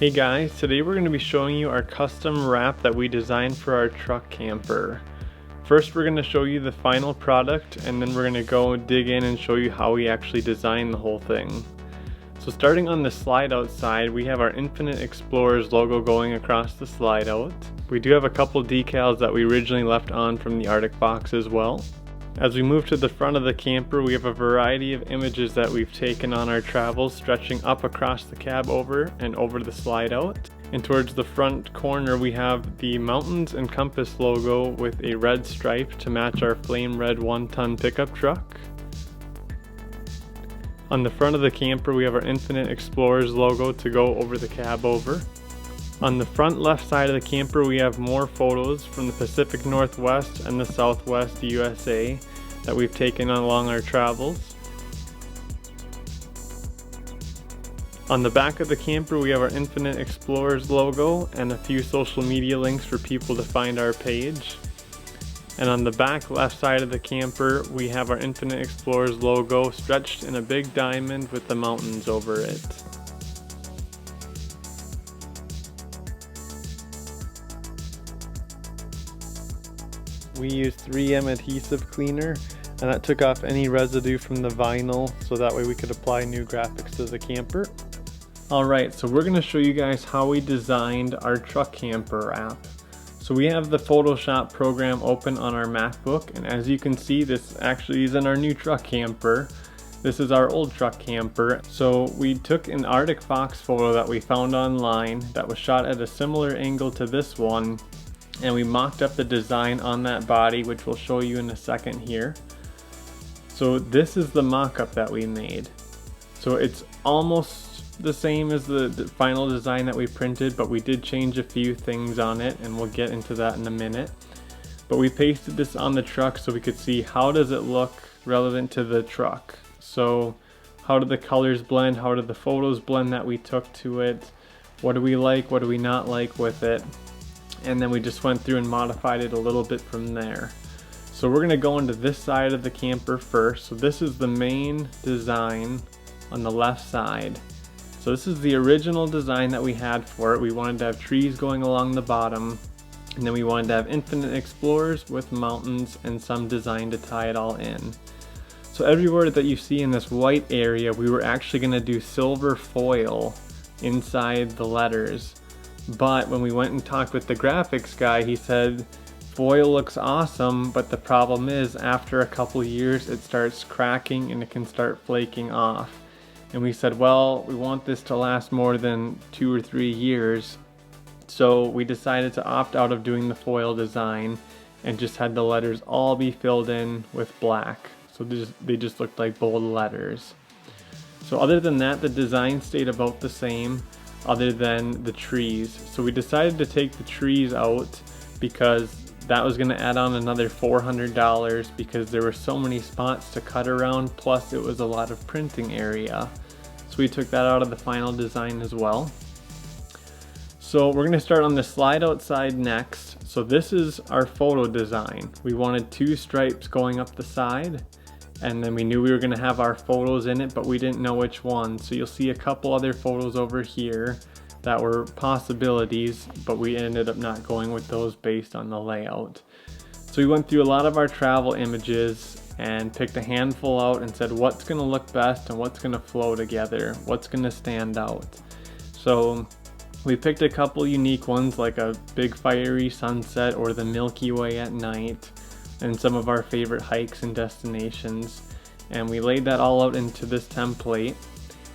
Hey guys, today we're going to be showing you our custom wrap that we designed for our truck camper. First we're going to show you the final product, and then we're going to go dig in and show you how we actually designed the whole thing. So starting on the slide out side, we have our Infinite Explorers logo going across the slide out. We do have a couple decals that we originally left on from the Arctic box as well. As we move to the front of the camper, we have a variety of images that we've taken on our travels, stretching up across the cab over and over the slide out. And towards the front corner, we have the Mountains and Compass logo with a red stripe to match our flame red 1-ton pickup truck. On the front of the camper, we have our Infinite Explorers logo to go over the cab over. On the front left side of the camper, we have more photos from the Pacific Northwest and the Southwest USA that we've taken along our travels. On the back of the camper, we have our Infinite Explorers logo and a few social media links for people to find our page. And on the back left side of the camper, we have our Infinite Explorers logo stretched in a big diamond with the mountains over it. We used 3M adhesive cleaner, and that took off any residue from the vinyl, so that way we could apply new graphics to the camper. Alright, so we're going to show you guys how we designed our truck camper app. So we have the Photoshop program open on our MacBook, and as you can see, this actually is in our new truck camper. This is our old truck camper. So we took an Arctic Fox photo that we found online that was shot at a similar angle to this one, and we mocked up the design on that body, which we'll show you in a second here. So this is the mock-up that we made. So it's almost the same as the final design that we printed, but we did change a few things on it, and we'll get into that in a minute. But we pasted this on the truck so we could see how does it look relevant to the truck. So how do the colors blend, how do the photos blend that we took to it, what do we like, what do we not like with it. And then we just went through and modified it a little bit from there. So we're going to go into this side of the camper first. So this is the main design on the left side. So this is the original design that we had for it. We wanted to have trees going along the bottom, and then we wanted to have Infinite Explorers with mountains and some design to tie it all in. So everywhere that you see in this white area, we were actually going to do silver foil inside the letters. But when we went and talked with the graphics guy, he said foil looks awesome, but the problem is after a couple years it starts cracking and it can start flaking off. And we said, well, we want this to last more than 2 or 3 years, so we decided to opt out of doing the foil design and just had the letters all be filled in with black, so they just looked like bold letters. So other than that, the design stayed about the same, other than the trees. So we decided to take the trees out because that was going to add on another $400 because there were so many spots to cut around, plus it was a lot of printing area. So we took that out of the final design as well. So we're going to start on the slide outside next. So this is our photo design. We wanted 2 stripes going up the side, and then we knew we were going to have our photos in it, but we didn't know which one. So you'll see a couple other photos over here that were possibilities, but we ended up not going with those based on the layout. So we went through a lot of our travel images and picked a handful out and said what's going to look best and what's going to flow together, what's going to stand out. So we picked a couple unique ones like a big fiery sunset or the Milky Way at night, and some of our favorite hikes and destinations, and we laid that all out into this template.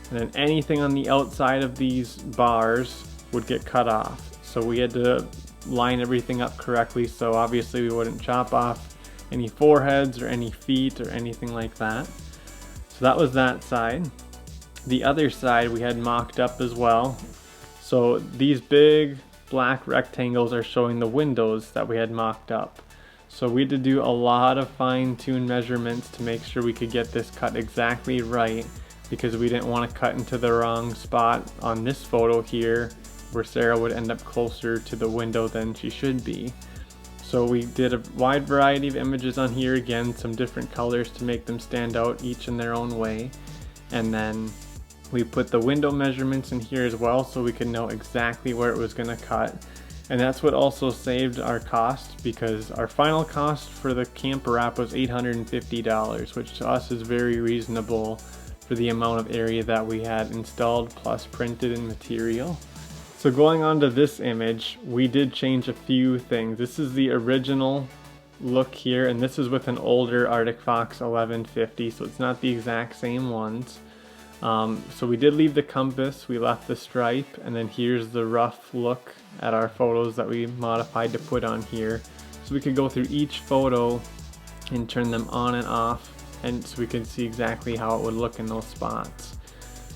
And then anything on the outside of these bars would get cut off, so we had to line everything up correctly, so obviously we wouldn't chop off any foreheads or any feet or anything like that. So that was that side. The other side we had mocked up as well. So these big black rectangles are showing the windows that we had mocked up. So we had to do a lot of fine-tuned measurements to make sure we could get this cut exactly right, because we didn't want to cut into the wrong spot on this photo here where Sarah would end up closer to the window than she should be. So we did a wide variety of images on here, again some different colors to make them stand out each in their own way, and then We put the window measurements in here as well so we could know exactly where it was going to cut. And that's what also saved our cost, because our final cost for the camper wrap was $850, which to us is very reasonable for the amount of area that we had installed plus printed in material. So going on to this image, we did change a few things. This is the original look here, and this is with an older Arctic Fox 1150, so it's not the exact same ones. So we did leave the compass, we left the stripe, and then here's the rough look at our photos that we modified to put on here. So we could go through each photo and turn them on and off, and so we could see exactly how it would look in those spots.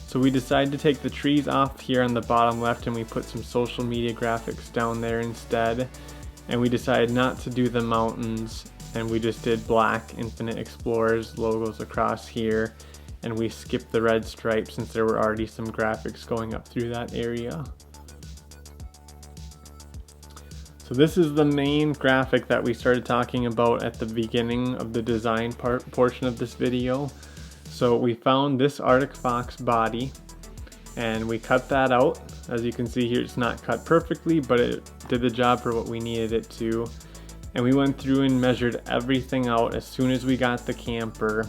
So we decided to take the trees off here on the bottom left, and we put some social media graphics down there instead. And we decided not to do the mountains, and we just did black Infinite Explorers logos across here. And we skipped the red stripe since there were already some graphics going up through that area. So this is the main graphic that we started talking about at the beginning of the design portion of this video. So we found this Arctic Fox body and we cut that out. As you can see here, it's not cut perfectly, but it did the job for what we needed it to. And we went through and measured everything out as soon as we got the camper,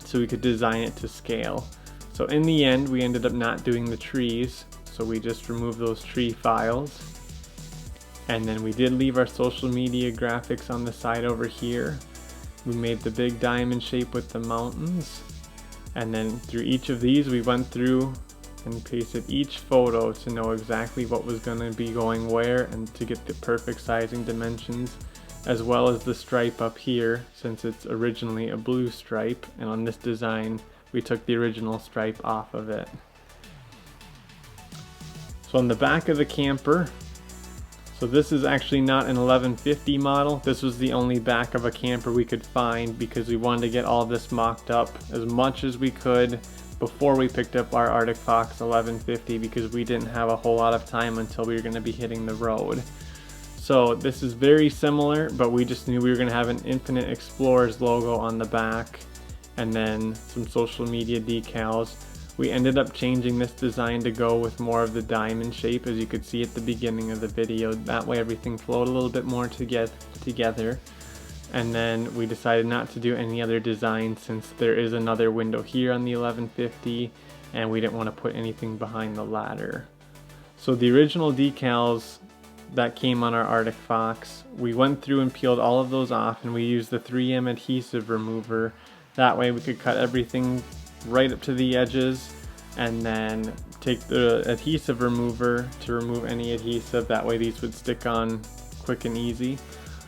so we could design it to scale. So in the end, we ended up not doing the trees, so we just removed those tree files. And then we did leave our social media graphics on the side over here. We made the big diamond shape with the mountains. And then through each of these, we went through and pasted each photo to know exactly what was going to be going where and to get the perfect sizing dimensions, as well as the stripe up here, since it's originally a blue stripe, and on this design we took the original stripe off of it. So on the back of the camper, so this is actually not an 1150 model, this was the only back of a camper we could find because we wanted to get all this mocked up as much as we could before we picked up our Arctic Fox 1150, because we didn't have a whole lot of time until we were going to be hitting the road. So this is very similar, but we just knew we were going to have an Infinite Explorers logo on the back and then some social media decals. We ended up changing this design to go with more of the diamond shape, as you could see at the beginning of the video. That way everything flowed a little bit more together. And then we decided not to do any other design since there is another window here on the 1150 and we didn't want to put anything behind the ladder. So the original decals that came on our Arctic Fox, we went through and peeled all of those off, and we used the 3M adhesive remover. That way we could cut everything right up to the edges and then take the adhesive remover to remove any adhesive. That way these would stick on quick and easy.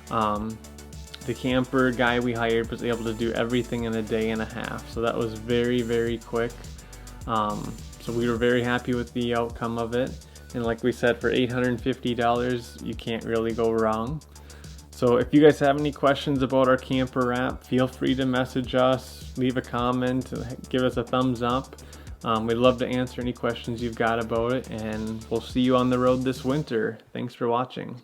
The camper guy we hired was able to do everything in a day and a half, so that was very, very quick. So we were very happy with the outcome of it. And like we said, for $850, you can't really go wrong. So if you guys have any questions about our camper wrap, feel free to message us, leave a comment, give us a thumbs up. We'd love to answer any questions you've got about it, and we'll see you on the road this winter. Thanks for watching.